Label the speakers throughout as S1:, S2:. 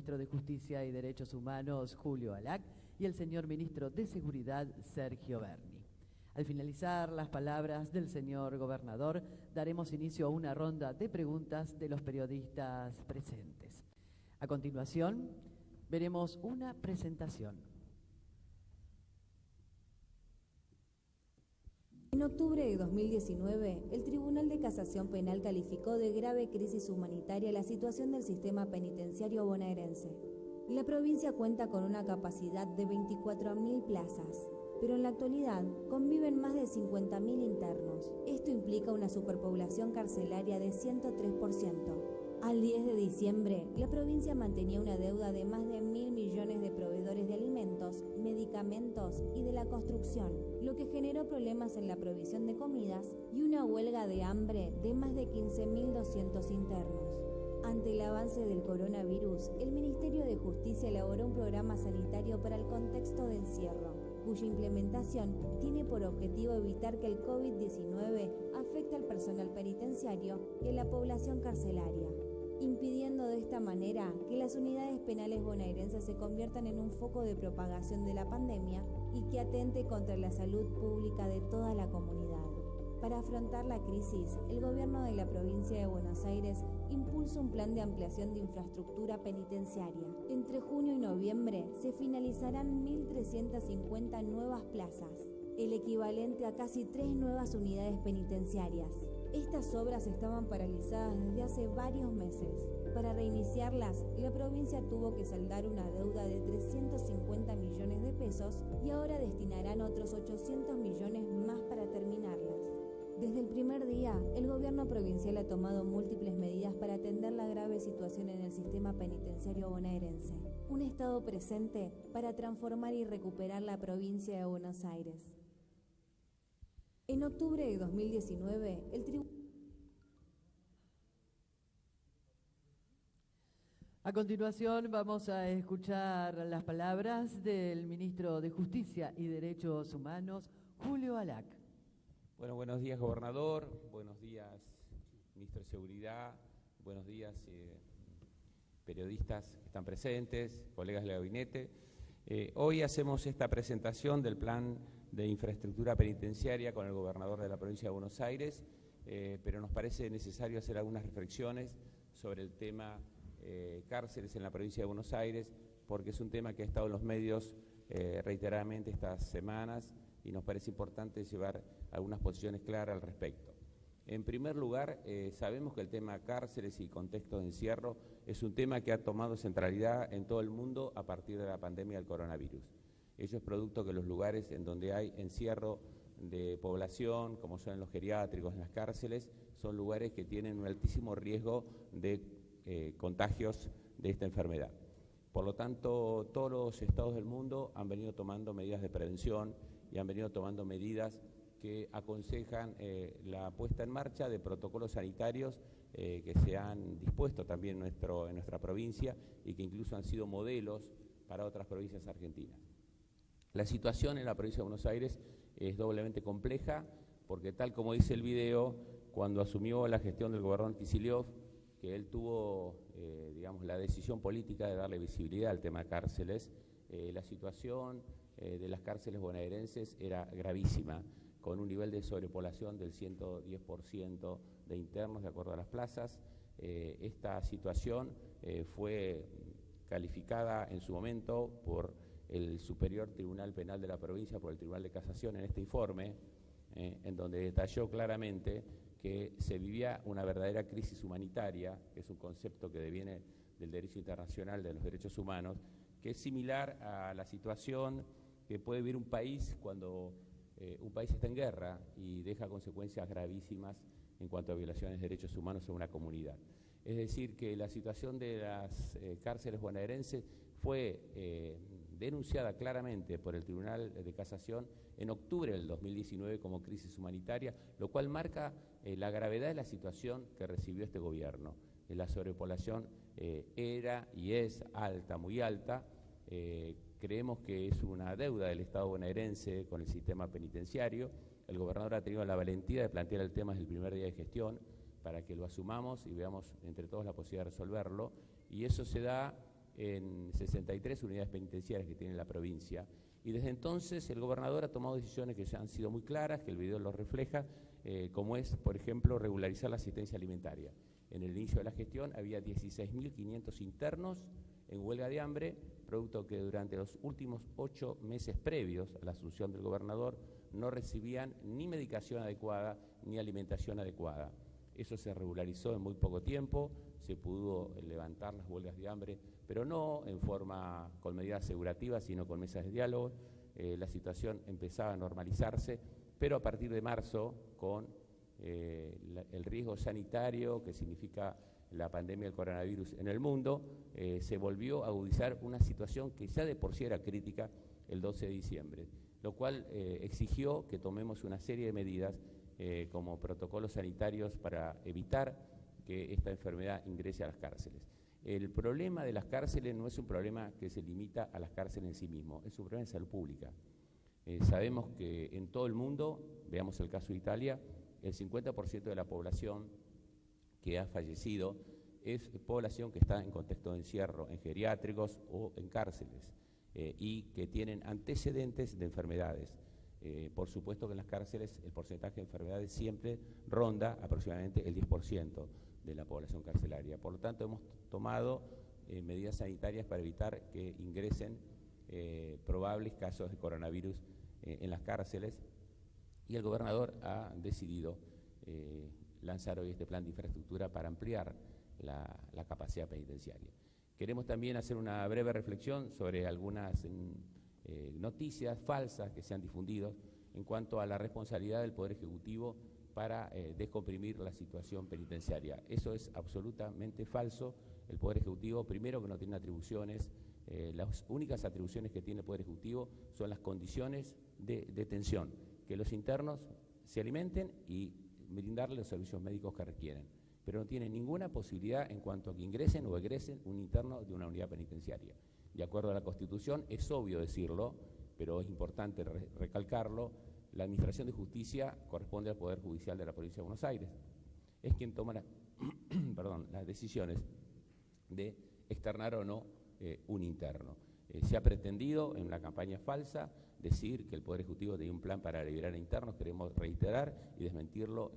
S1: Ministro de Justicia y Derechos Humanos, Julio Alac, y el señor Ministro de Seguridad, Sergio Berni. Al finalizar las palabras del señor Gobernador, daremos inicio a una ronda de preguntas de los periodistas presentes. A continuación, veremos una presentación.
S2: En octubre de 2019, el Tribunal de Casación Penal calificó de grave crisis humanitaria la situación del sistema penitenciario bonaerense. La provincia cuenta con una capacidad de 24.000 plazas, pero en la actualidad conviven más de 50.000 internos. Esto implica una superpoblación carcelaria de 103%. Al 10 de diciembre, la provincia mantenía una deuda de más de 1.000 millones de proveedores de alimentos, medicamentos y de la construcción, lo que generó problemas en la provisión de comidas y una huelga de hambre de más de 15.200 internos. Ante el avance del coronavirus, el Ministerio de Justicia elaboró un programa sanitario para el contexto de encierro, cuya implementación tiene por objetivo evitar que el COVID-19 afecte al personal penitenciario y a la población carcelaria, impidiendo de esta manera que las unidades penales bonaerenses se conviertan en un foco de propagación de la pandemia y que atente contra la salud pública de toda la comunidad. Para afrontar la crisis, el gobierno de la provincia de Buenos Aires impulsa un plan de ampliación de infraestructura penitenciaria. Entre junio y noviembre se finalizarán 1.350 nuevas plazas, el equivalente a casi 3 nuevas unidades penitenciarias. Estas obras estaban paralizadas desde hace varios meses. Para reiniciarlas, la provincia tuvo que saldar una deuda de 350 millones de pesos y ahora destinarán otros 800 millones más para terminarlas. Desde el primer día, el gobierno provincial ha tomado múltiples medidas para atender la grave situación en el sistema penitenciario bonaerense. Un Estado presente para transformar y recuperar la provincia de Buenos Aires. En octubre de 2019, el Tribunal...
S1: A continuación vamos a escuchar las palabras del Ministro de Justicia y Derechos Humanos, Julio Alac.
S3: Bueno, buenos días, gobernador, buenos días, ministro de Seguridad, buenos días, periodistas que están presentes, colegas del gabinete. Hoy hacemos esta presentación del plan de infraestructura penitenciaria con el gobernador de la provincia de Buenos Aires, pero nos parece necesario hacer algunas reflexiones sobre el tema cárceles en la provincia de Buenos Aires, porque es un tema que ha estado en los medios reiteradamente estas semanas y nos parece importante llevar algunas posiciones claras al respecto. En primer lugar, sabemos que el tema cárceles y contexto de encierro es un tema que ha tomado centralidad en todo el mundo a partir de la pandemia del coronavirus. Ello es producto que los lugares en donde hay encierro de población, como son en los geriátricos, en las cárceles, son lugares que tienen un altísimo riesgo de contagios de esta enfermedad. Por lo tanto, todos los estados del mundo han venido tomando medidas de prevención y han venido tomando medidas que aconsejan la puesta en marcha de protocolos sanitarios que se han dispuesto también en nuestra provincia y que incluso han sido modelos para otras provincias argentinas. La situación en la provincia de Buenos Aires es doblemente compleja porque, tal como dice el video, cuando asumió la gestión del gobernador Kicillof, que él tuvo digamos, la decisión política de darle visibilidad al tema cárceles, la situación de las cárceles bonaerenses era gravísima, con un nivel de sobrepoblación del 110% de internos de acuerdo a las plazas. Esta situación fue calificada en su momento por el Superior Tribunal Penal de la provincia, por el Tribunal de Casación en este informe, en donde detalló claramente que se vivía una verdadera crisis humanitaria, que es un concepto que deviene del derecho internacional de los derechos humanos, que es similar a la situación que puede vivir un país cuando un país está en guerra y deja consecuencias gravísimas en cuanto a violaciones de derechos humanos en una comunidad. Es decir, que la situación de las cárceles bonaerenses fue denunciada claramente por el Tribunal de Casación en octubre del 2019 como crisis humanitaria, lo cual marca la gravedad de la situación que recibió este gobierno. La sobrepoblación era y es alta, muy alta. Creemos que es una deuda del Estado bonaerense con el sistema penitenciario. El gobernador ha tenido la valentía de plantear el tema desde el primer día de gestión para que lo asumamos y veamos entre todos la posibilidad de resolverlo. Y eso se da en 63 unidades penitenciarias que tiene la provincia. Y desde entonces el gobernador ha tomado decisiones que ya han sido muy claras, que el video lo refleja, como es, por ejemplo, regularizar la asistencia alimentaria. En el inicio de la gestión había 16.500 internos en huelga de hambre, producto que durante los últimos 8 meses previos a la asunción del gobernador no recibían ni medicación adecuada ni alimentación adecuada. Eso se regularizó en muy poco tiempo, se pudo levantar las huelgas de hambre, pero no en forma con medidas asegurativas, sino con mesas de diálogo. La situación empezaba a normalizarse, pero a partir de marzo, con el riesgo sanitario que significa la pandemia del coronavirus en el mundo, se volvió a agudizar una situación que ya de por sí era crítica el 12 de diciembre, lo cual exigió que tomemos una serie de medidas como protocolos sanitarios para evitar que esta enfermedad ingrese a las cárceles. El problema de las cárceles no es un problema que se limita a las cárceles en sí mismo, es un problema de salud pública. Sabemos que en todo el mundo, veamos el caso de Italia, el 50% de la población que ha fallecido es población que está en contexto de encierro, en geriátricos o en cárceles, y que tienen antecedentes de enfermedades. Por supuesto que en las cárceles el porcentaje de enfermedades siempre ronda aproximadamente el 10% de la población carcelaria. Por lo tanto, hemos tomado medidas sanitarias para evitar que ingresen probables casos de coronavirus en las cárceles, y el gobernador ha decidido lanzar hoy este plan de infraestructura para ampliar la capacidad penitenciaria. Queremos también hacer una breve reflexión sobre algunas noticias falsas que se han difundido en cuanto a la responsabilidad del Poder Ejecutivo para descomprimir la situación penitenciaria. Eso es absolutamente falso. El Poder Ejecutivo, primero, que no tiene atribuciones. Las únicas atribuciones que tiene el Poder Ejecutivo son las condiciones de detención, que los internos se alimenten y brindarles los servicios médicos que requieren, pero no tiene ninguna posibilidad en cuanto a que ingresen o egresen un interno de una unidad penitenciaria. De acuerdo a la Constitución, es obvio decirlo, pero es importante recalcarlo, la Administración de Justicia corresponde al Poder Judicial de la Provincia de Buenos Aires. Es quien toma las decisiones de externar o no un interno. Se ha pretendido en una campaña falsa decir que el Poder Ejecutivo tenía un plan para liberar internos. Queremos reiterar y desmentirlo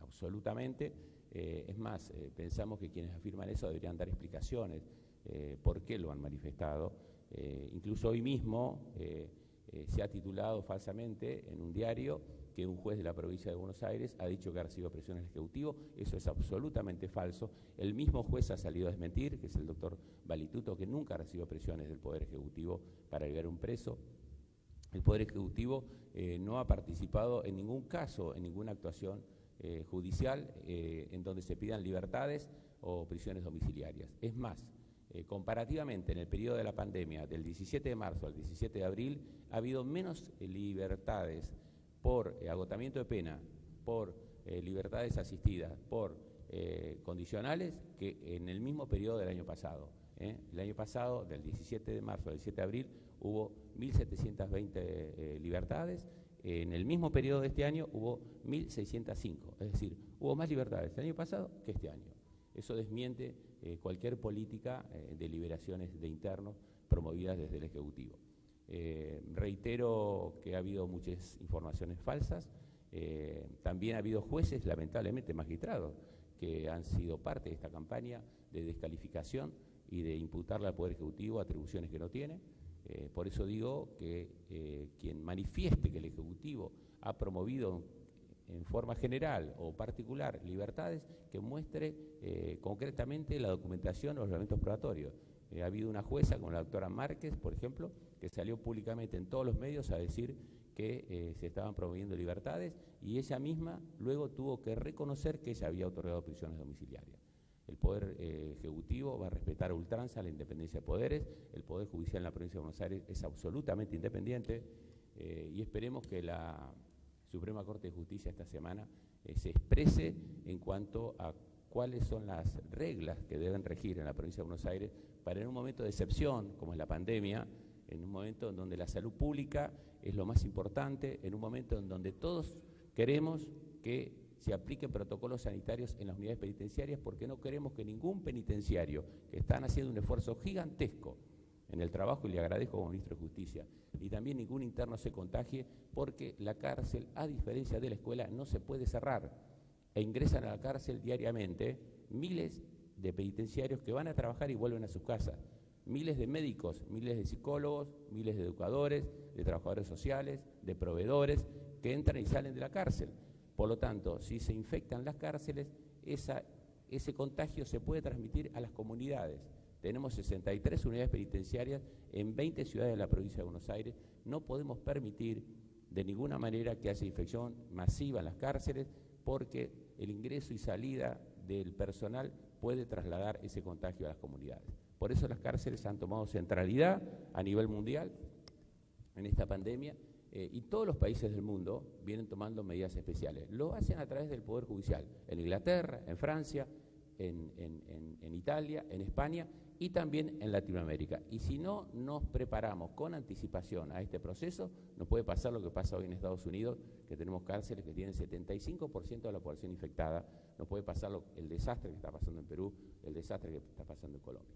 S3: absolutamente. Es más, pensamos que quienes afirman eso deberían dar explicaciones por qué lo han manifestado. Incluso hoy mismo se ha titulado falsamente en un diario que un juez de la provincia de Buenos Aires ha dicho que ha recibido presiones del Ejecutivo. Eso es absolutamente falso. El mismo juez ha salido a desmentir, que es el doctor Balituto, que nunca ha recibido presiones del Poder Ejecutivo para liberar un preso. El Poder Ejecutivo no ha participado en ningún caso, en ninguna actuación judicial en donde se pidan libertades o prisiones domiciliarias. Es más, comparativamente en el periodo de la pandemia, del 17 de marzo al 17 de abril, ha habido menos libertades por agotamiento de pena, por libertades asistidas, por condicionales, que en el mismo periodo del año pasado. El año pasado, del 17 de marzo al 17 de abril, hubo 1.720 libertades. En el mismo periodo de este año hubo 1.605, es decir, hubo más libertades el año pasado que este año. Eso desmiente cualquier política de liberaciones de internos promovidas desde el Ejecutivo. Reitero que ha habido muchas informaciones falsas. También ha habido jueces, lamentablemente magistrados, que han sido parte de esta campaña de descalificación y de imputarle al Poder Ejecutivo atribuciones que no tiene. Por eso digo que quien manifieste que el Ejecutivo ha promovido en forma general o particular libertades, que muestre concretamente la documentación o los elementos probatorios. Ha habido una jueza como la doctora Márquez, por ejemplo, que salió públicamente en todos los medios a decir que se estaban promoviendo libertades, y ella misma luego tuvo que reconocer que ella había otorgado prisiones domiciliarias. El Poder Ejecutivo va a respetar a ultranza la independencia de poderes. El Poder Judicial en la Provincia de Buenos Aires es absolutamente independiente, y esperemos que la Suprema Corte de Justicia esta semana se exprese en cuanto a cuáles son las reglas que deben regir en la Provincia de Buenos Aires para, en un momento de excepción, como es la pandemia, en un momento en donde la salud pública es lo más importante, en un momento en donde todos queremos que se apliquen protocolos sanitarios en las unidades penitenciarias, porque no queremos que ningún penitenciario, que están haciendo un esfuerzo gigantesco en el trabajo, y le agradezco como ministro de Justicia, y también ningún interno se contagie, porque la cárcel, a diferencia de la escuela, no se puede cerrar, e ingresan a la cárcel diariamente miles de penitenciarios que van a trabajar y vuelven a sus casas, miles de médicos, miles de psicólogos, miles de educadores, de trabajadores sociales, de proveedores, que entran y salen de la cárcel. Por lo tanto, si se infectan las cárceles, ese contagio se puede transmitir a las comunidades. Tenemos 63 unidades penitenciarias en 20 ciudades de la provincia de Buenos Aires. No podemos permitir de ninguna manera que haya infección masiva en las cárceles, porque el ingreso y salida del personal puede trasladar ese contagio a las comunidades. Por eso las cárceles han tomado centralidad a nivel mundial en esta pandemia, y todos los países del mundo vienen tomando medidas especiales. Lo hacen a través del Poder Judicial, en Inglaterra, en Francia, en Italia, en España y también en Latinoamérica. Y si no nos preparamos con anticipación a este proceso, nos puede pasar lo que pasa hoy en Estados Unidos, que tenemos cárceles que tienen 75% de la población infectada. Nos puede pasar el desastre que está pasando en Perú, el desastre que está pasando en Colombia.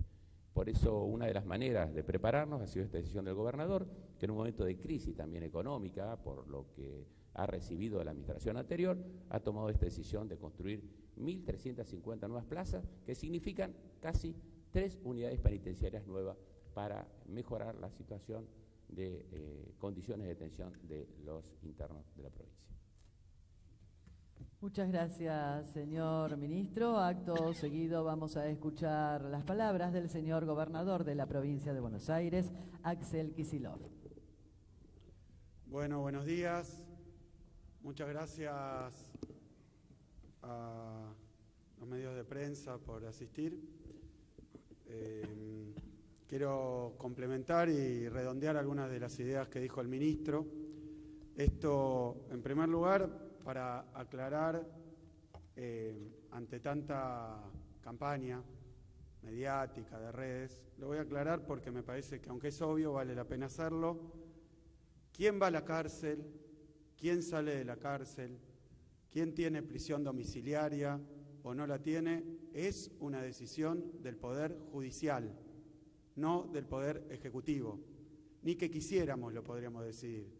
S3: Por eso, una de las maneras de prepararnos ha sido esta decisión del gobernador, que en un momento de crisis también económica, por lo que ha recibido de la administración anterior, ha tomado esta decisión de construir 1.350 nuevas plazas, que significan casi 3 unidades penitenciarias nuevas para mejorar la situación de condiciones de detención de los internos de la provincia.
S1: Muchas gracias, señor ministro. Acto seguido vamos a escuchar las palabras del señor gobernador de la provincia de Buenos Aires, Axel Kicillof.
S4: Bueno, buenos días. Muchas gracias a los medios de prensa por asistir. Quiero complementar y redondear algunas de las ideas que dijo el ministro. Esto, en primer lugar, para aclarar, ante tanta campaña mediática de redes, lo voy a aclarar porque me parece que, aunque es obvio, vale la pena hacerlo. ¿Quién va a la cárcel? ¿Quién sale de la cárcel? ¿Quién tiene prisión domiciliaria o no la tiene? Es una decisión del Poder Judicial, no del Poder Ejecutivo. Ni que quisiéramos lo podríamos decidir.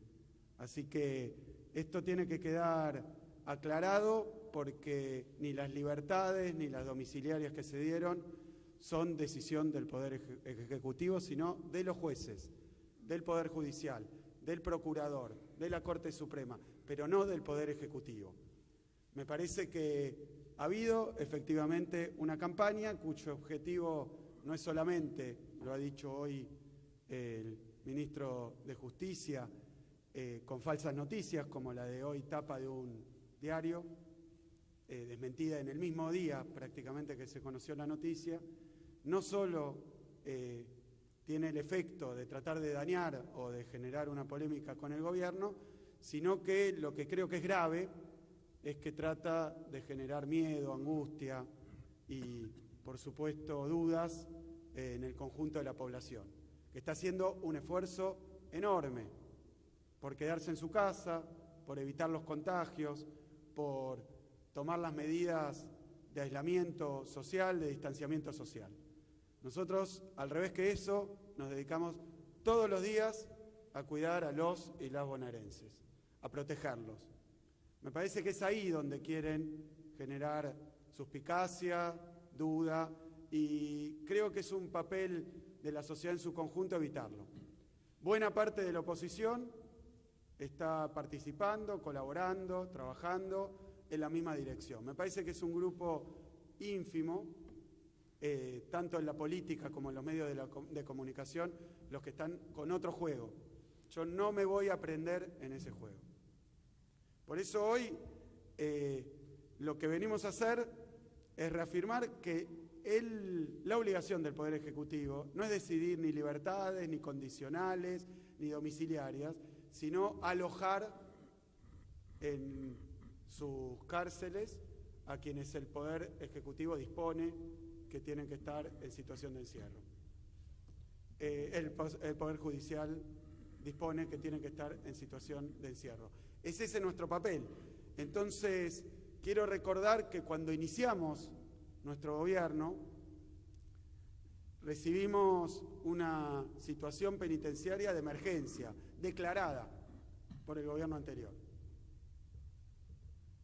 S4: Así que esto tiene que quedar aclarado, porque ni las libertades ni las domiciliarias que se dieron son decisión del Poder Ejecutivo, sino de los jueces, del Poder Judicial, del Procurador, de la Corte Suprema, pero no del Poder Ejecutivo. Me parece que ha habido efectivamente una campaña cuyo objetivo no es solamente, lo ha dicho hoy el ministro de Justicia, con falsas noticias, como la de hoy, tapa de un diario, desmentida en el mismo día prácticamente que se conoció la noticia. No solo tiene el efecto de tratar de dañar o de generar una polémica con el gobierno, sino que lo que creo que es grave es que trata de generar miedo, angustia y, por supuesto, dudas en el conjunto de la población, que está haciendo un esfuerzo enorme por quedarse en su casa, por evitar los contagios, por tomar las medidas de aislamiento social, de distanciamiento social. Nosotros, al revés que eso, nos dedicamos todos los días a cuidar a los y las bonaerenses, a protegerlos. Me parece que es ahí donde quieren generar suspicacia, duda, y creo que es un papel de la sociedad en su conjunto evitarlo. Buena parte de la oposición está participando, colaborando, trabajando en la misma dirección. Me parece que es un grupo ínfimo, tanto en la política como en los medios de comunicación, los que están con otro juego. Yo no me voy a prender en ese juego. Por eso hoy lo que venimos a hacer es reafirmar que la obligación del Poder Ejecutivo no es decidir ni libertades, ni condicionales, ni domiciliarias, sino alojar en sus cárceles a quienes el Poder Ejecutivo dispone que tienen que estar en situación de encierro. El Poder Judicial dispone que tienen que estar en situación de encierro. Es ese nuestro papel. Entonces, quiero recordar que cuando iniciamos nuestro gobierno, recibimos una situación penitenciaria de emergencia, declarada por el gobierno anterior.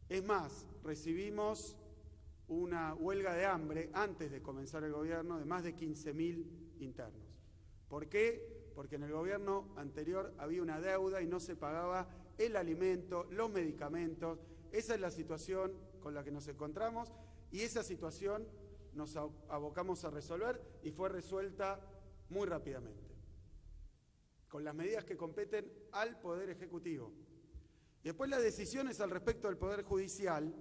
S4: Es más, recibimos una huelga de hambre antes de comenzar el gobierno de más de 15.000 internos. ¿Por qué? Porque en el gobierno anterior había una deuda y no se pagaba el alimento, los medicamentos. Esa es la situación con la que nos encontramos y esa situación nos abocamos a resolver y fue resuelta muy rápidamente, con las medidas que competen al Poder Ejecutivo. Y después las decisiones al respecto del Poder Judicial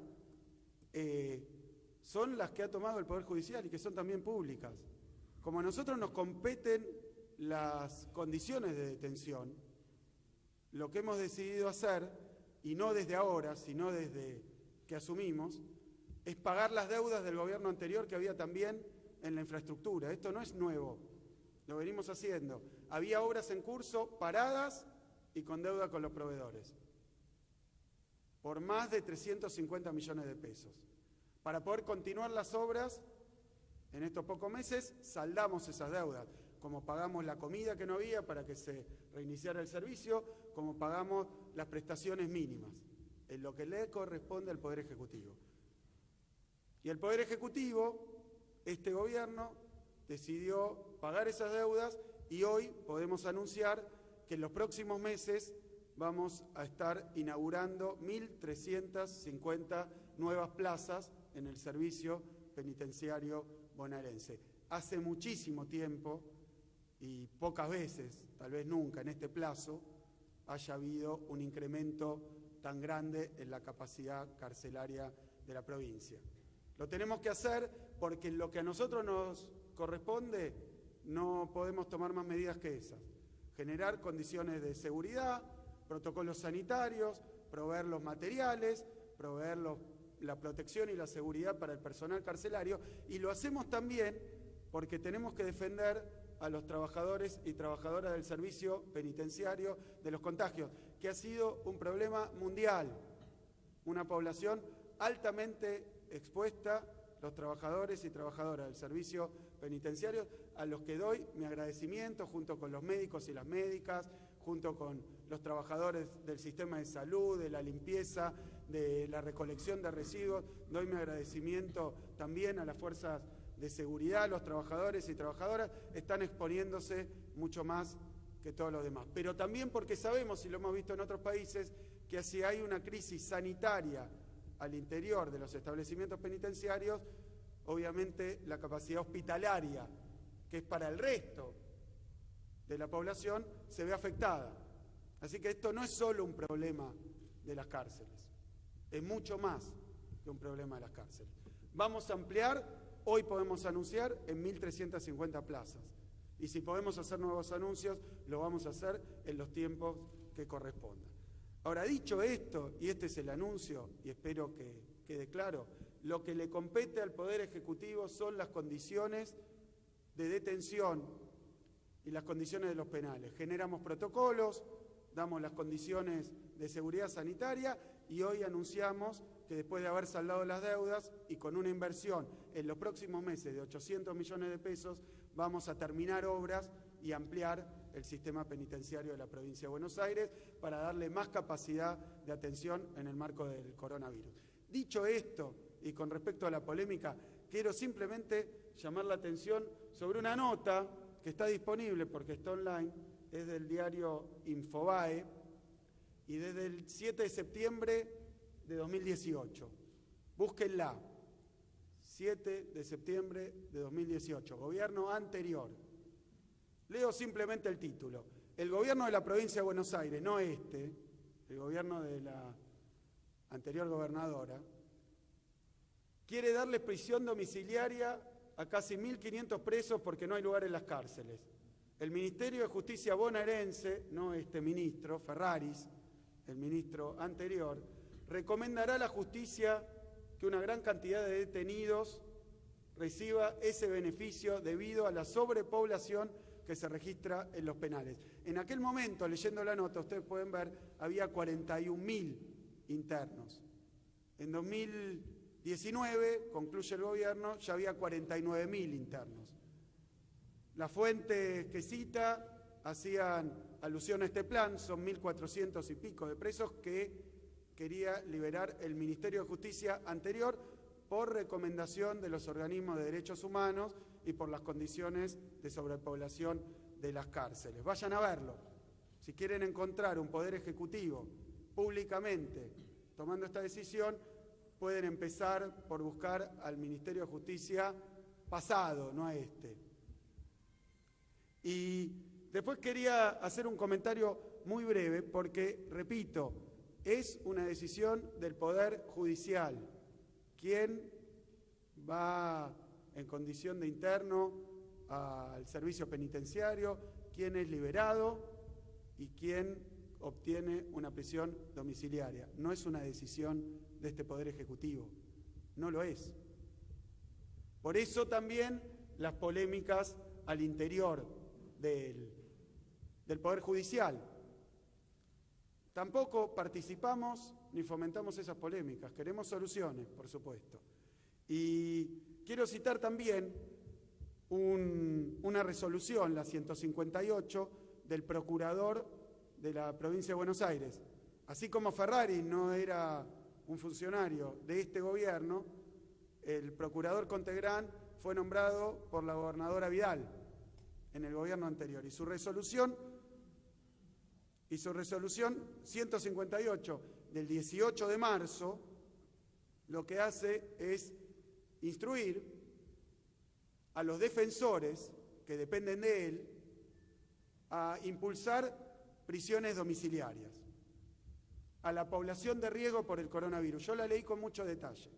S4: son las que ha tomado el Poder Judicial y que son también públicas. Como a nosotros nos competen las condiciones de detención, lo que hemos decidido hacer, y no desde ahora, sino desde que asumimos, es pagar las deudas del gobierno anterior que había también en la infraestructura. Esto no es nuevo, lo venimos haciendo. Había obras en curso paradas y con deuda con los proveedores, por más de 350 millones de pesos. Para poder continuar las obras, en estos pocos meses, saldamos esas deudas, como pagamos la comida que no había para que se reiniciara el servicio, como pagamos las prestaciones mínimas, en lo que le corresponde al Poder Ejecutivo. Y el Poder Ejecutivo, este gobierno, decidió pagar esas deudas y hoy podemos anunciar que en los próximos meses vamos a estar inaugurando 1.350 nuevas plazas en el servicio penitenciario bonaerense. Hace muchísimo tiempo y pocas veces, tal vez nunca en este plazo, haya habido un incremento tan grande en la capacidad carcelaria de la provincia. Lo tenemos que hacer porque en lo que a nosotros nos corresponde no podemos tomar más medidas que esas. Generar condiciones de seguridad, protocolos sanitarios, proveer los materiales, proveer la protección y la seguridad para el personal carcelario, y lo hacemos también porque tenemos que defender a los trabajadores y trabajadoras del servicio penitenciario de los contagios, que ha sido un problema mundial, una población altamente expuesta, los trabajadores y trabajadoras del servicio penitenciario, a los que doy mi agradecimiento junto con los médicos y las médicas, junto con los trabajadores del sistema de salud, de la limpieza, de la recolección de residuos. Doy mi agradecimiento también a las fuerzas de seguridad. Los trabajadores y trabajadoras están exponiéndose mucho más que todos los demás. Pero también porque sabemos, y lo hemos visto en otros países, que si hay una crisis sanitaria al interior de los establecimientos penitenciarios, obviamente la capacidad hospitalaria, que es para el resto de la población, se ve afectada. Así que esto no es solo un problema de las cárceles, es mucho más que un problema de las cárceles. Vamos a ampliar, hoy podemos anunciar, en 1.350 plazas. Y si podemos hacer nuevos anuncios, lo vamos a hacer en los tiempos que correspondan. Ahora, dicho esto, y este es el anuncio, y espero que quede claro, lo que le compete al Poder Ejecutivo son las condiciones de detención y las condiciones de los penales. Generamos protocolos, damos las condiciones de seguridad sanitaria y hoy anunciamos que después de haber saldado las deudas y con una inversión en los próximos meses de 800 millones de pesos, vamos a terminar obras y ampliar el sistema penitenciario de la provincia de Buenos Aires para darle más capacidad de atención en el marco del coronavirus. Dicho esto, y con respecto a la polémica, quiero simplemente llamar la atención sobre una nota que está disponible porque está online, es del diario Infobae y desde el 7 de septiembre de 2018. Búsquenla. 7 de septiembre de 2018, gobierno anterior. Leo simplemente el título. El gobierno de la provincia de Buenos Aires, no este, el gobierno de la anterior gobernadora, quiere darle prisión domiciliaria a casi 1.500 presos porque no hay lugar en las cárceles. El Ministerio de Justicia bonaerense, no este ministro, Ferraris, el ministro anterior, recomendará a la justicia que una gran cantidad de detenidos reciba ese beneficio debido a la sobrepoblación que se registra en los penales. En aquel momento, leyendo la nota, ustedes pueden ver, había 41.000 internos. En 2019, concluye el gobierno, ya había 49.000 internos. Las fuentes que cita hacían alusión a este plan, son 1.400 y pico de presos que quería liberar el Ministerio de Justicia anterior por recomendación de los organismos de derechos humanos y por las condiciones de sobrepoblación de las cárceles. Vayan a verlo. Si quieren encontrar un poder ejecutivo públicamente tomando esta decisión, pueden empezar por buscar al Ministerio de Justicia pasado, no a este. Y después quería hacer un comentario muy breve porque, repito, es una decisión del Poder Judicial. ¿Quién va en condición de interno al servicio penitenciario? ¿Quién es liberado? ¿Y quién obtiene una prisión domiciliaria? No es una decisión de este Poder Ejecutivo, no lo es. Por eso también las polémicas al interior del Poder Judicial. Tampoco participamos ni fomentamos esas polémicas, queremos soluciones, por supuesto. Y quiero citar también una resolución, la 158, del procurador de la provincia de Buenos Aires. Así como Ferrari no era un funcionario de este gobierno, el procurador Contegrán fue nombrado por la gobernadora Vidal en el gobierno anterior. Y su resolución 158 del 18 de marzo lo que hace es instruir a los defensores que dependen de él a impulsar prisiones domiciliarias a la población de riesgo por el coronavirus. Yo la leí con mucho detalle.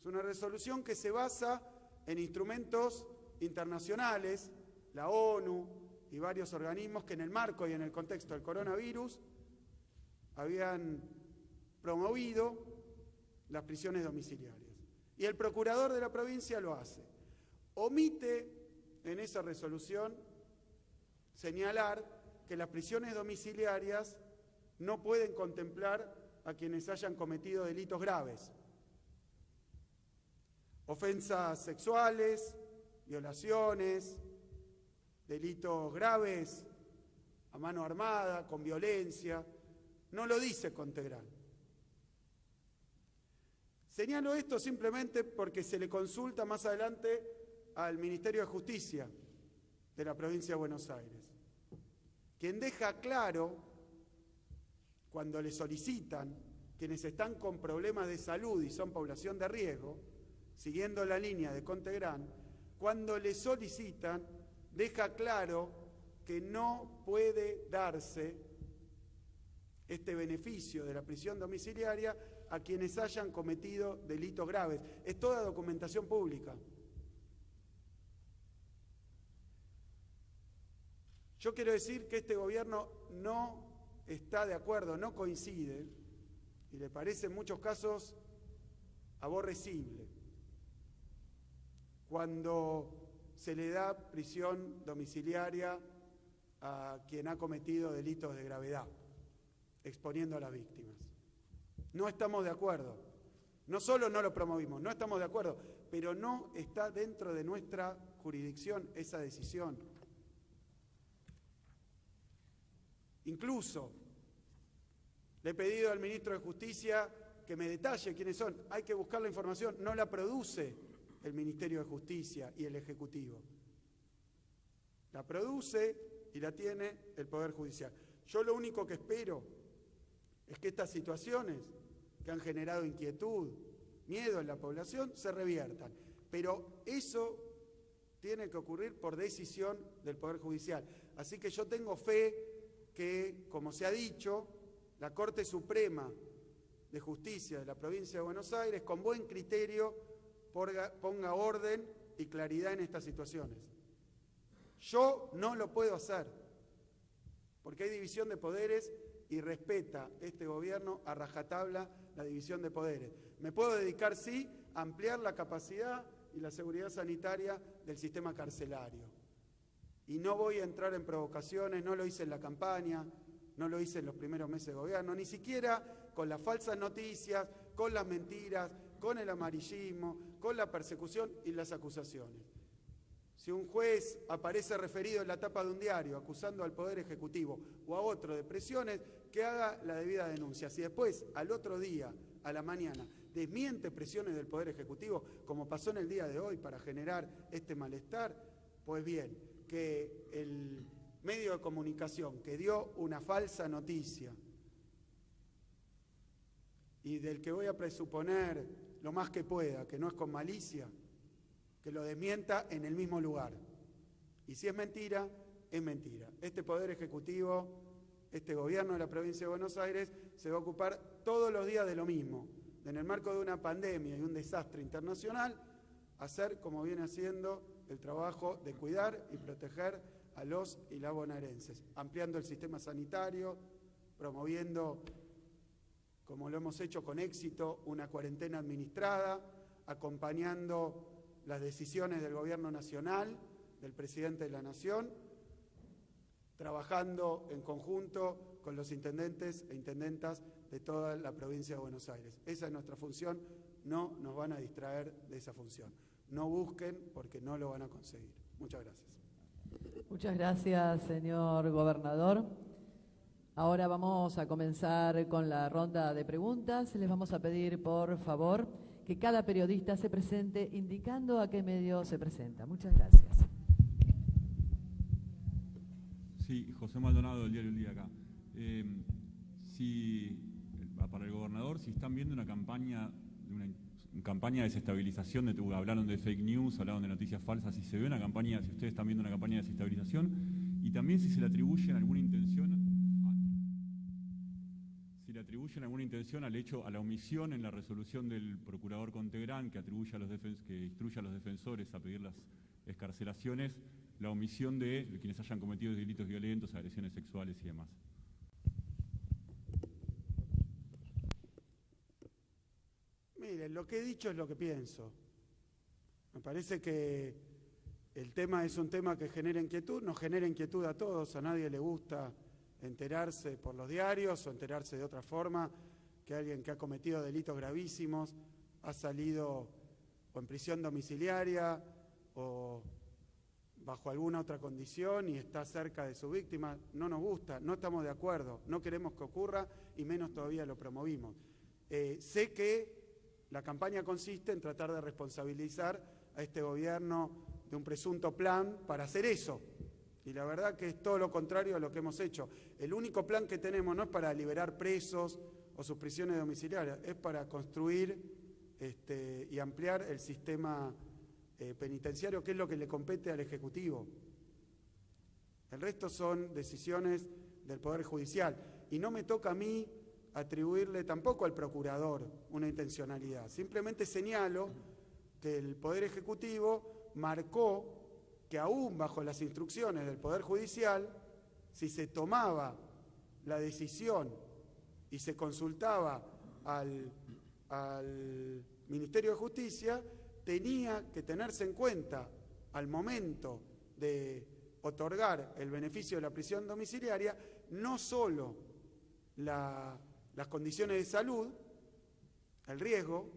S4: Es una resolución que se basa en instrumentos internacionales, la ONU y varios organismos que en el marco y en el contexto del coronavirus habían promovido las prisiones domiciliarias. Y el procurador de la provincia lo hace. Omite en esa resolución señalar que las prisiones domiciliarias no pueden contemplar a quienes hayan cometido delitos graves, ofensas sexuales, violaciones, delitos graves a mano armada, con violencia. No lo dice Contegrán. Señalo esto simplemente porque se le consulta más adelante al Ministerio de Justicia de la provincia de Buenos Aires, quien deja claro, cuando le solicitan quienes están con problemas de salud y son población de riesgo, siguiendo la línea de Contegrán, cuando le solicitan, deja claro que no puede darse este beneficio de la prisión domiciliaria a quienes hayan cometido delitos graves. Es toda documentación pública. Yo quiero decir que este gobierno no está de acuerdo, no coincide, y le parece en muchos casos aborrecible, cuando se le da prisión domiciliaria a quien ha cometido delitos de gravedad, exponiendo a las víctimas. No estamos de acuerdo. No solo no lo promovimos, no estamos de acuerdo, pero no está dentro de nuestra jurisdicción esa decisión. Incluso le he pedido al ministro de Justicia que me detalle quiénes son. Hay que buscar la información, no la produce el Ministerio de Justicia y el Ejecutivo. La produce y la tiene el Poder Judicial. Yo lo único que espero es que estas situaciones que han generado inquietud, miedo en la población, se reviertan. Pero eso tiene que ocurrir por decisión del Poder Judicial. Así que yo tengo fe que, como se ha dicho, la Corte Suprema de Justicia de la provincia de Buenos Aires, con buen criterio, ponga orden y claridad en estas situaciones. Yo no lo puedo hacer, porque hay división de poderes y respeta este gobierno a rajatabla la división de poderes. Me puedo dedicar, sí, a ampliar la capacidad y la seguridad sanitaria del sistema carcelario. Y no voy a entrar en provocaciones, no lo hice en la campaña, no lo hice en los primeros meses de gobierno, ni siquiera con las falsas noticias, con las mentiras, con el amarillismo, con la persecución y las acusaciones. Si un juez aparece referido en la tapa de un diario acusando al Poder Ejecutivo o a otro de presiones, que haga la debida denuncia. Si después, al otro día, a la mañana, desmiente presiones del Poder Ejecutivo, como pasó en el día de hoy para generar este malestar, pues bien, que el medio de comunicación que dio una falsa noticia y del que voy a presuponer lo más que pueda, que no es con malicia, que lo desmienta en el mismo lugar. Y si es mentira, es mentira. Este Poder Ejecutivo, este gobierno de la provincia de Buenos Aires, se va a ocupar todos los días de lo mismo, en el marco de una pandemia y un desastre internacional, hacer, como viene haciendo, el trabajo de cuidar y proteger a los y las bonaerenses, ampliando el sistema sanitario, promoviendo, como lo hemos hecho con éxito, una cuarentena administrada, acompañando las decisiones del Gobierno Nacional, del Presidente de la Nación, trabajando en conjunto con los intendentes e intendentas de toda la provincia de Buenos Aires. Esa es nuestra función, no nos van a distraer de esa función. No busquen porque no lo van a conseguir. Muchas gracias.
S1: Muchas gracias, señor gobernador. Ahora vamos a comenzar con la ronda de preguntas. Les vamos a pedir, por favor, que cada periodista se presente indicando a qué medio se presenta. Muchas gracias.
S5: Sí, José Maldonado, del diario El Día acá. Para el gobernador, si están viendo una campaña de desestabilización, hablaron de fake news, hablaron de noticias falsas, si se ve una campaña, si ustedes están viendo una campaña de desestabilización, y también si se le atribuyen alguna intención, a la omisión en la resolución del procurador Contegrán, que instruye a los defensores a pedir las excarcelaciones, la omisión de quienes hayan cometido delitos violentos, agresiones sexuales y demás.
S4: Miren, lo que he dicho es lo que pienso. Me parece que el tema es un tema que genera inquietud, nos genera inquietud a todos, a nadie le gusta enterarse por los diarios o enterarse de otra forma que alguien que ha cometido delitos gravísimos ha salido o en prisión domiciliaria o bajo alguna otra condición y está cerca de su víctima. No nos gusta, no estamos de acuerdo, no queremos que ocurra y menos todavía lo promovimos. Sé que la campaña consiste en tratar de responsabilizar a este gobierno de un presunto plan para hacer eso. Y la verdad que es todo lo contrario a lo que hemos hecho. El único plan que tenemos no es para liberar presos o sus prisiones domiciliarias, es para construir y ampliar el sistema penitenciario, que es lo que le compete al Ejecutivo. El resto son decisiones del Poder Judicial. Y no me toca a mí atribuirle tampoco al procurador una intencionalidad. Simplemente señalo que el Poder Ejecutivo marcó que aún bajo las instrucciones del Poder Judicial, si se tomaba la decisión y se consultaba al Ministerio de Justicia, tenía que tenerse en cuenta al momento de otorgar el beneficio de la prisión domiciliaria, no solo las condiciones de salud, el riesgo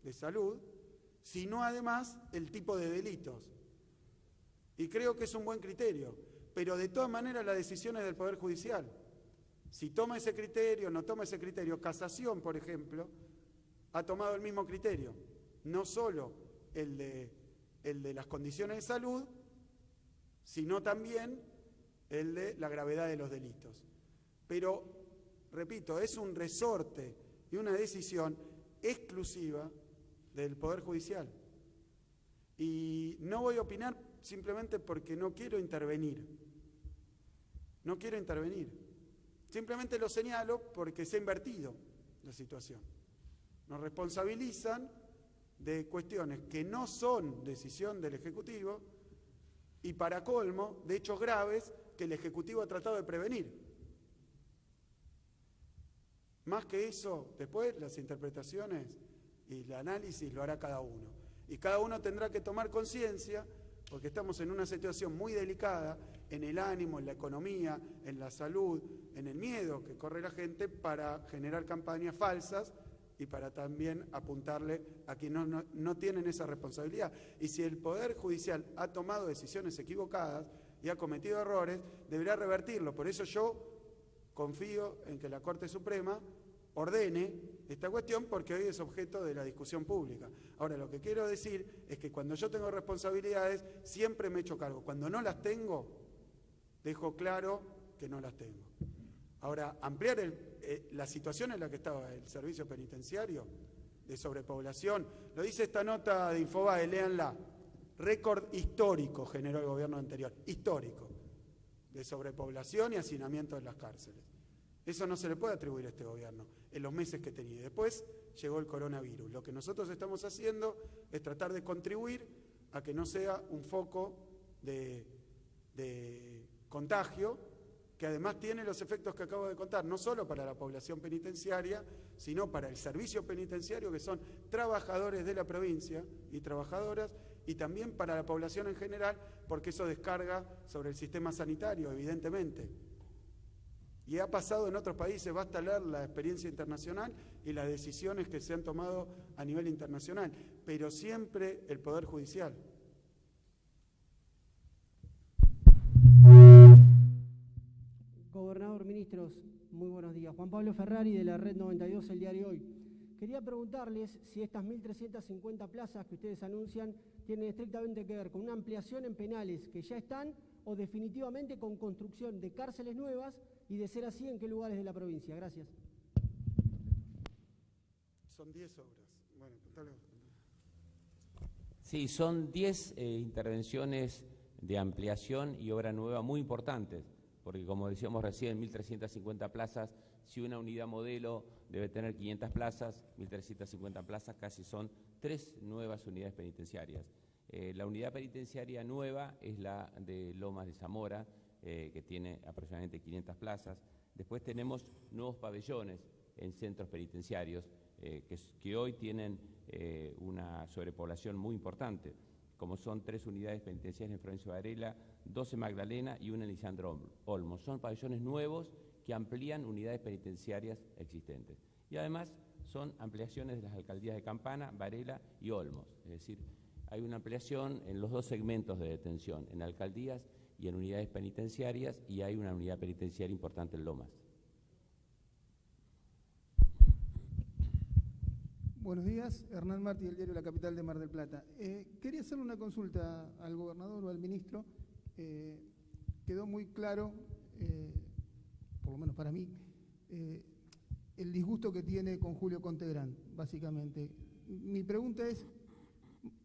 S4: de salud, sino además el tipo de delitos. Y creo que es un buen criterio, pero de todas maneras la decisión es del Poder Judicial. Si toma ese criterio, no toma ese criterio. Casación, por ejemplo, ha tomado el mismo criterio, no solo el de las condiciones de salud, sino también el de la gravedad de los delitos. Pero, repito, es un resorte y una decisión exclusiva del Poder Judicial. Y no voy a opinar simplemente porque no quiero intervenir. No quiero intervenir. Simplemente lo señalo porque se ha invertido la situación. Nos responsabilizan de cuestiones que no son decisión del Ejecutivo y, para colmo, de hechos graves que el Ejecutivo ha tratado de prevenir. Más que eso, después las interpretaciones y el análisis lo hará cada uno. Y cada uno tendrá que tomar conciencia, porque estamos en una situación muy delicada, en el ánimo, en la economía, en la salud, en el miedo que corre la gente para generar campañas falsas y para también apuntarle a quienes no tienen esa responsabilidad. Y si el Poder Judicial ha tomado decisiones equivocadas y ha cometido errores, deberá revertirlo. Por eso yo confío en que la Corte Suprema ordene esta cuestión, porque hoy es objeto de la discusión pública. Ahora, lo que quiero decir es que cuando yo tengo responsabilidades, siempre me echo cargo. Cuando no las tengo, dejo claro que no las tengo. Ahora, ampliar la situación en la que estaba el servicio penitenciario, de sobrepoblación, lo dice esta nota de Infobae, léanla. Récord histórico generó el gobierno anterior, histórico, de sobrepoblación y hacinamiento en las cárceles. Eso no se le puede atribuir a este gobierno en los meses que tenía. Después llegó el coronavirus. Lo que nosotros estamos haciendo es tratar de contribuir a que no sea un foco de contagio, que además tiene los efectos que acabo de contar, no solo para la población penitenciaria, sino para el servicio penitenciario, que son trabajadores de la provincia y trabajadoras, y también para la población en general, porque eso descarga sobre el sistema sanitario, evidentemente. Y ha pasado en otros países, basta leer la experiencia internacional y las decisiones que se han tomado a nivel internacional, pero siempre el Poder Judicial.
S6: Gobernador, ministros, muy buenos días. Juan Pablo Ferrari de la Red 92, el diario Hoy. Quería preguntarles si estas 1.350 plazas que ustedes anuncian tienen estrictamente que ver con una ampliación en penales que ya están o definitivamente con construcción de cárceles nuevas, y de ser así, ¿en qué lugares de la provincia? Gracias.
S4: Son 10 obras. Bueno, contale.
S3: Sí, son 10 intervenciones de ampliación y obra nueva muy importantes, porque como decíamos recién, 1.350 plazas, si una unidad modelo debe tener 500 plazas, 1.350 plazas casi son 3 nuevas unidades penitenciarias. La unidad penitenciaria nueva es la de Lomas de Zamora, que tiene aproximadamente 500 plazas. Después tenemos nuevos pabellones en centros penitenciarios que hoy tienen una sobrepoblación muy importante, como son 3 unidades penitenciarias en Florencio Varela, 2 en Magdalena y 1 en Lisandro Olmos. Son pabellones nuevos que amplían unidades penitenciarias existentes. Y además son ampliaciones de las alcaldías de Campana, Varela y Olmos. Es decir, hay una ampliación en los 2 segmentos de detención, en alcaldías y en unidades penitenciarias, y hay una unidad penitenciaria importante en Lomas.
S7: Buenos días, Hernán Martí, del diario La Capital de Mar del Plata. Quería hacerle una consulta al gobernador o al ministro. Quedó muy claro, por lo menos para mí, el disgusto que tiene con Julio Contegrán, básicamente. Mi pregunta es,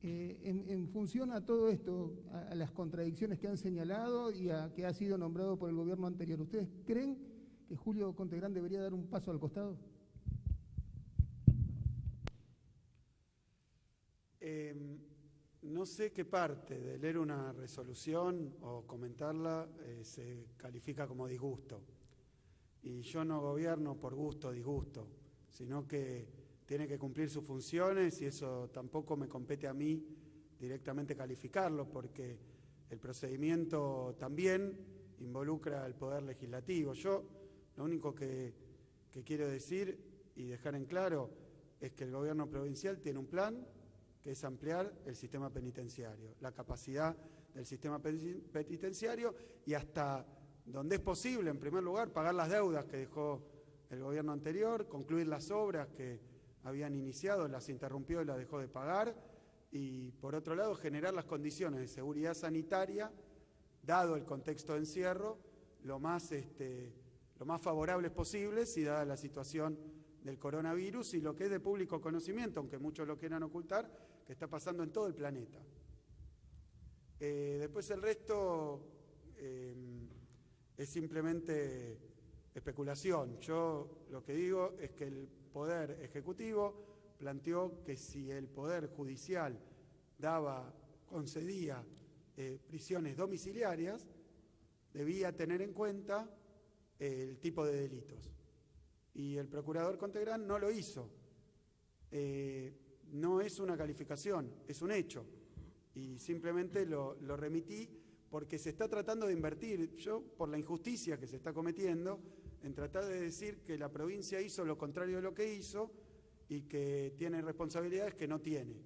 S7: en función a todo esto, a las contradicciones que han señalado y a que ha sido nombrado por el gobierno anterior, ¿ustedes creen que Julio Contegrán debería dar un paso al costado?
S4: No sé qué parte de leer una resolución o comentarla se califica como disgusto. Y yo no gobierno por gusto o disgusto, sino que tiene que cumplir sus funciones, y eso tampoco me compete a mí directamente calificarlo, porque el procedimiento también involucra al Poder Legislativo. Yo lo único que quiero decir y dejar en claro es que el gobierno provincial tiene un plan, que es ampliar el sistema penitenciario, la capacidad del sistema penitenciario, y hasta donde es posible, en primer lugar, pagar las deudas que dejó el gobierno anterior, concluir las obras que habían iniciado, las interrumpió y las dejó de pagar, y por otro lado generar las condiciones de seguridad sanitaria, dado el contexto de encierro, lo más favorables posibles, y dada la situación del coronavirus y lo que es de público conocimiento, aunque muchos lo quieran ocultar, que está pasando en todo el planeta. Después el resto es simplemente especulación. Yo lo que digo es que el Poder Ejecutivo planteó que si el Poder Judicial concedía prisiones domiciliarias, debía tener en cuenta el tipo de delitos. Y el procurador Contegrán no lo hizo. No es una calificación, es un hecho. Y simplemente lo remití porque se está tratando de invertir. Yo, por la injusticia que se está cometiendo, en tratar de decir que la provincia hizo lo contrario de lo que hizo, y que tiene responsabilidades que no tiene.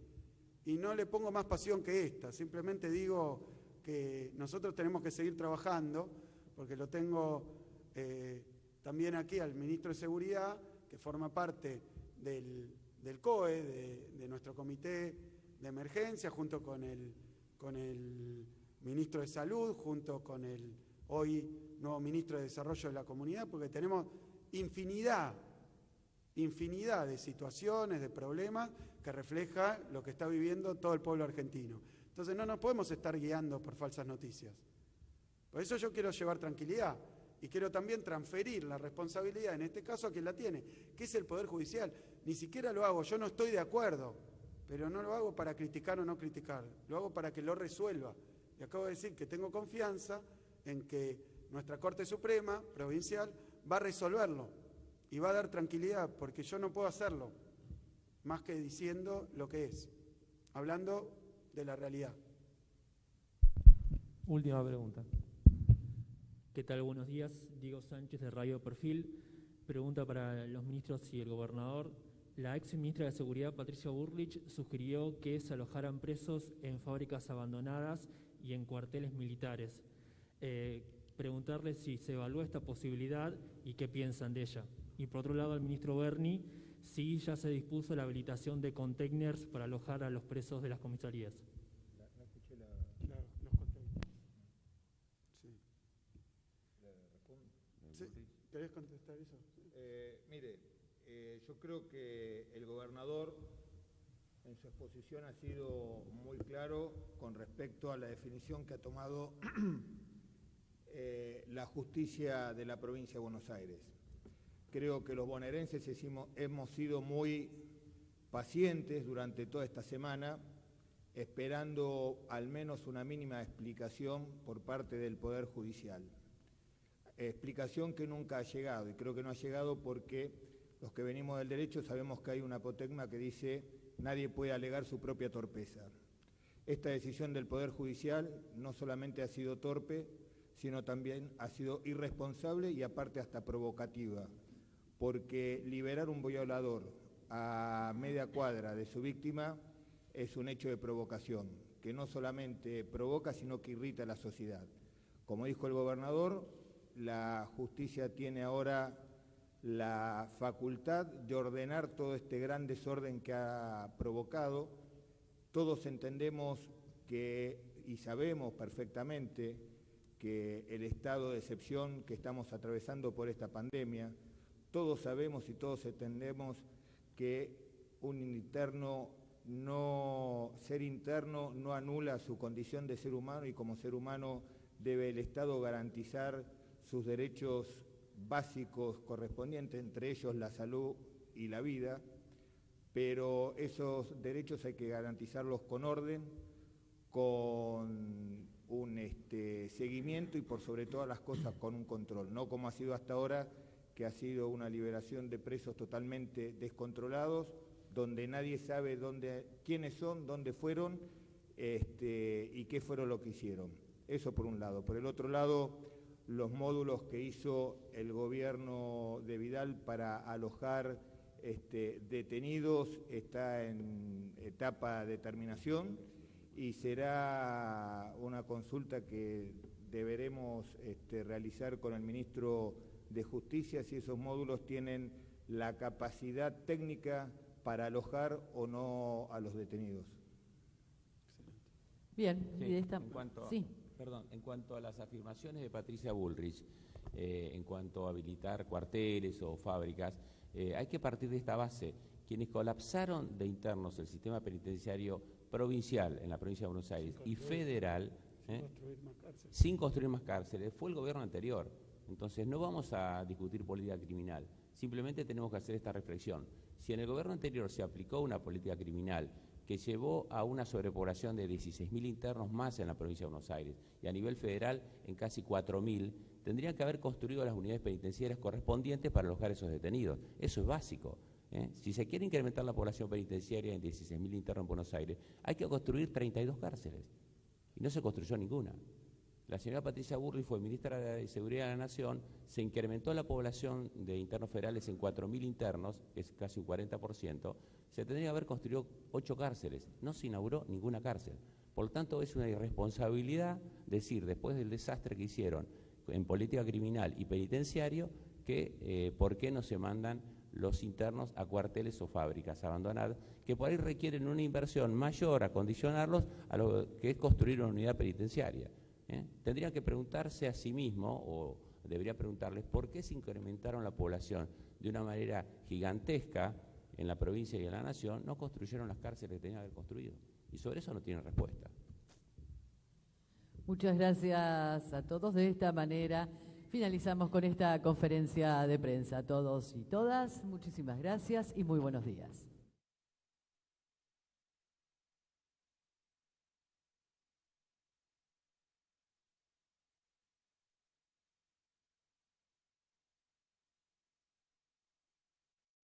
S4: Y no le pongo más pasión que esta, simplemente digo que nosotros tenemos que seguir trabajando, porque lo tengo también aquí al ministro de Seguridad, que forma parte del COE, de nuestro comité de emergencia, junto con el ministro de Salud, junto con el hoy nuevo ministro de Desarrollo de la Comunidad, porque tenemos infinidad de situaciones, de problemas que refleja lo que está viviendo todo el pueblo argentino. Entonces no nos podemos estar guiando por falsas noticias. Por eso yo quiero llevar tranquilidad y quiero también transferir la responsabilidad, en este caso a quien la tiene, que es el Poder Judicial. Ni siquiera lo hago, yo no estoy de acuerdo, pero no lo hago para criticar o no criticar, lo hago para que lo resuelva. Y acabo de decir que tengo confianza en que nuestra Corte Suprema Provincial va a resolverlo y va a dar tranquilidad, porque yo no puedo hacerlo más que diciendo lo que es, hablando de la realidad.
S8: Última pregunta. ¿Qué tal? Buenos días. Diego Sánchez de Radio Perfil. Pregunta para los ministros y el gobernador. La ex ministra de Seguridad, Patricia Bullrich, sugirió que se alojaran presos en fábricas abandonadas y en cuarteles militares. Preguntarle si se evalúa esta posibilidad y qué piensan de ella. Y por otro lado, al ministro Berni, si ya se dispuso la habilitación de containers para alojar a los presos de las comisarías.
S4: No escuché los containers. Sí. Sí. ¿Querés contestar eso?
S9: Mire, yo creo que el gobernador en su exposición ha sido muy claro con respecto a la definición que ha tomado la justicia de la provincia de Buenos Aires. Creo que los bonaerenses hemos sido muy pacientes durante toda esta semana, esperando al menos una mínima explicación por parte del Poder Judicial. Explicación que nunca ha llegado, y creo que no ha llegado porque los que venimos del derecho sabemos que hay una apotegma que dice nadie puede alegar su propia torpeza. Esta decisión del Poder Judicial no solamente ha sido torpe, sino también ha sido irresponsable y aparte hasta provocativa, porque liberar un violador a media cuadra de su víctima es un hecho de provocación, que no solamente provoca, sino que irrita a la sociedad. Como dijo el gobernador, la justicia tiene ahora la facultad de ordenar todo este gran desorden que ha provocado. Todos entendemos y sabemos perfectamente que el estado de excepción que estamos atravesando por esta pandemia, todos sabemos y todos entendemos que ser interno no anula su condición de ser humano, y como ser humano debe el Estado garantizar sus derechos básicos correspondientes, entre ellos la salud y la vida, pero esos derechos hay que garantizarlos con orden, con un seguimiento y por sobre todas las cosas con un control, no como ha sido hasta ahora, que ha sido una liberación de presos totalmente descontrolados, donde nadie sabe quiénes son, dónde fueron y qué fueron lo que hicieron. Eso por un lado. Por el otro lado, los módulos que hizo el gobierno de Vidal para alojar detenidos está en etapa de terminación y será una consulta que deberemos realizar con el ministro de Justicia si esos módulos tienen la capacidad técnica para alojar o no a los detenidos.
S1: Bien,
S3: Sí,
S1: y de esta...
S3: en cuanto a las afirmaciones de Patricia Bullrich, en cuanto a habilitar cuarteles o fábricas, hay que partir de esta base. Quienes colapsaron de internos el sistema penitenciario provincial en la provincia de Buenos Aires y federal, sin construir más cárceles, fue el gobierno anterior. Entonces no vamos a discutir política criminal, simplemente tenemos que hacer esta reflexión. Si en el gobierno anterior se aplicó una política criminal que llevó a una sobrepoblación de 16.000 internos más en la provincia de Buenos Aires y a nivel federal en casi 4.000, tendrían que haber construido las unidades penitenciarias correspondientes para alojar esos detenidos. Eso es básico. Si se quiere incrementar la población penitenciaria en 16.000 internos en Buenos Aires, hay que construir 32 cárceles. Y no se construyó ninguna. la señora Patricia Bullrich fue ministra de Seguridad de la Nación, se incrementó la población de internos federales en 4.000 internos, que es casi un 40%, se tendría que haber construido 8 cárceles, no se inauguró ninguna cárcel. Por lo tanto, es una irresponsabilidad decir, después del desastre que hicieron en política criminal y penitenciario, que por qué no se mandan los internos a cuarteles o fábricas abandonadas, que por ahí requieren una inversión mayor a condicionarlos a lo que es construir una unidad penitenciaria. Tendrían que preguntarse a sí mismos, o debería preguntarles, por qué se incrementaron la población de una manera gigantesca en la provincia y en la nación, no construyeron las cárceles que tenían que haber construido. Y sobre eso no tienen respuesta.
S1: Muchas gracias a todos. De esta manera finalizamos con esta conferencia de prensa. A todos y todas, muchísimas gracias y muy buenos días.